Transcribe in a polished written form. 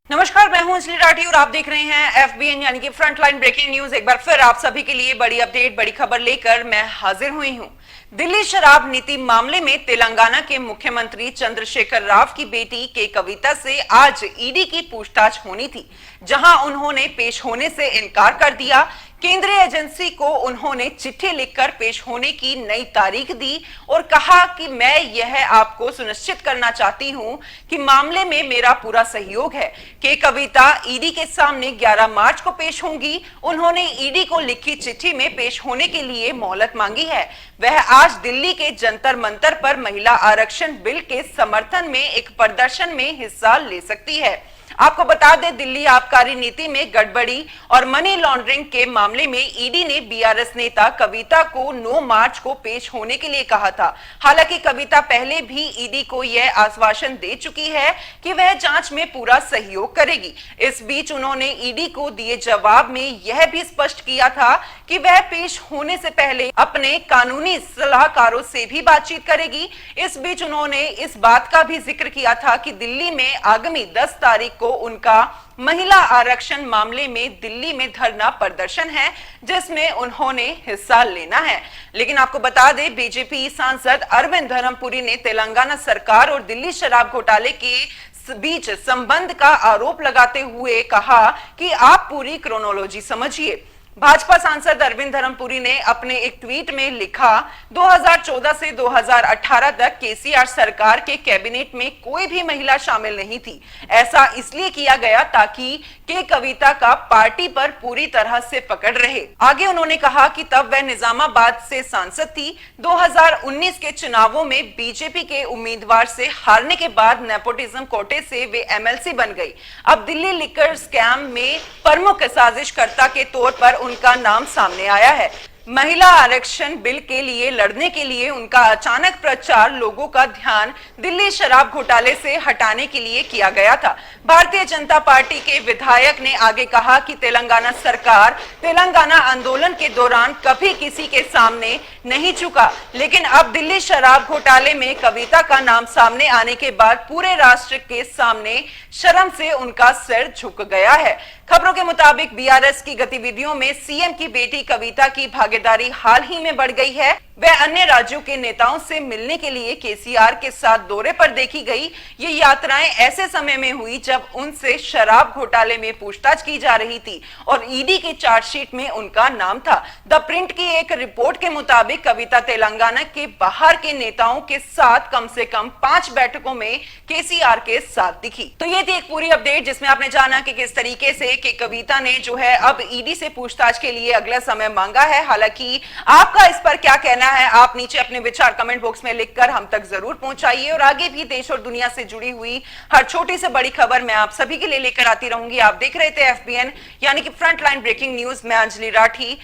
नमस्कार, मैं हूं अंजलि राठी और आप देख रहे हैं एफबीएन यानी कि फ्रंटलाइन ब्रेकिंग न्यूज। एक बार फिर आप सभी के लिए बड़ी अपडेट, बड़ी खबर लेकर मैं हाजिर हुई हूं। दिल्ली शराब नीति मामले में तेलंगाना के मुख्यमंत्री चंद्रशेखर राव की बेटी के कविता से आज ईडी की पूछताछ होनी थी, जहां उन्होंने पेश होने से इनकार कर दिया। केंद्रीय एजेंसी को उन्होंने चिट्ठी लिखकर पेश होने की नई तारीख दी और कहा कि मैं यह आपको सुनिश्चित करना चाहती हूं कि मामले में मेरा पूरा सहयोग है। के कविता ईडी के सामने 11 मार्च को पेश होंगी। उन्होंने ईडी को लिखी चिट्ठी में पेश होने के लिए मोहलत मांगी है। वह आज दिल्ली के जंतर मंतर पर महिला आरक्षण बिल के समर्थन में एक प्रदर्शन में हिस्सा ले सकती है। आपको बता दें, दिल्ली आबकारी नीति में गड़बड़ी और मनी लॉन्ड्रिंग के मामले में ईडी ने बीआरएस नेता कविता को 9 मार्च को पेश होने के लिए कहा था। हालांकि कविता पहले भी ईडी को यह आश्वासन दे चुकी है कि वह जांच में पूरा सहयोग करेगी। इस बीच उन्होंने ईडी को दिए जवाब में यह भी स्पष्ट किया था कि वह पेश होने से पहले अपने कानूनी सलाहकारों से भी बातचीत करेगी। इस बीच उन्होंने इस बात का भी जिक्र किया था कि दिल्ली में आगामी 10 तारीख को उनका महिला आरक्षण मामले में दिल्ली में धरना प्रदर्शन है, जिसमें उन्होंने हिस्सा लेना है। लेकिन आपको बता दें, बीजेपी सांसद अरविंद धर्मपुरी ने तेलंगाना सरकार और दिल्ली शराब घोटाले के बीच संबंध का आरोप लगाते हुए कहा कि आप पूरी क्रोनोलॉजी समझिए। भाजपा सांसद अरविंद धर्मपुरी ने अपने एक ट्वीट में लिखा, 2014 से 2018 तक केसीआर सरकार के कैबिनेट में कोई भी महिला शामिल नहीं थी। ऐसा इसलिए किया गया ताकि के कविता का पार्टी पर पूरी तरह से पकड़ रहे। आगे उन्होंने कहा कि तब वह निजामाबाद से सांसद थी। 2019 के चुनावों में बीजेपी के उम्मीदवार से हारने के बाद नेपोटिज्म कोटे से वे एमएलसी बन गई। अब दिल्ली लिकर स्कैम में प्रमुख साजिशकर्ता के तौर पर उनका नाम सामने आया है। महिला आरक्षण बिल के लिए लड़ने के लिए उनका अचानक प्रचार लोगों का ध्यान दिल्ली शराब घोटाले से हटाने के लिए किया गया था। भारतीय जनता पार्टी के विधायक ने आगे कहा कि तेलंगाना सरकार तेलंगाना आंदोलन के दौरान कभी किसी के सामने नहीं झुका, लेकिन अब दिल्ली शराब घोटाले में कविता का नाम सामने आने के बाद पूरे राष्ट्र के सामने शर्म से उनका सिर झुक गया है। खबरों के मुताबिक बीआरएस की गतिविधियों में सीएम की बेटी कविता की भागीदारी हाल ही में बढ़ गई है। वह अन्य राज्यों के नेताओं से मिलने के लिए केसीआर के साथ दौरे पर देखी गई। ये यात्राएं ऐसे समय में हुई जब उनसे शराब घोटाले में पूछताछ की जा रही थी और ईडी की चार्जशीट में उनका नाम था। द प्रिंट की एक रिपोर्ट के मुताबिक कविता तेलंगाना के बाहर के नेताओं के साथ कम से कम 5 बैठकों में केसीआर के साथ दिखी। तो ये थी एक पूरी अपडेट जिसमें आपने जाना कि किस तरीके से कि कविता ने जो है अब ईडी से पूछताछ के लिए अगला समय मांगा है। हालांकि आपका इस पर क्या कहना है, आप नीचे अपने विचार कमेंट बॉक्स में लिखकर हम तक जरूर पहुंचाइए और आगे भी देश और दुनिया से जुड़ी हुई हर छोटी से बड़ी खबर मैं आप सभी के लिए लेकर आती रहूंगी। आप देख रहे थे एफबीएन यानी कि फ्रंटलाइन ब्रेकिंग न्यूज। मैं अंजलि राठी।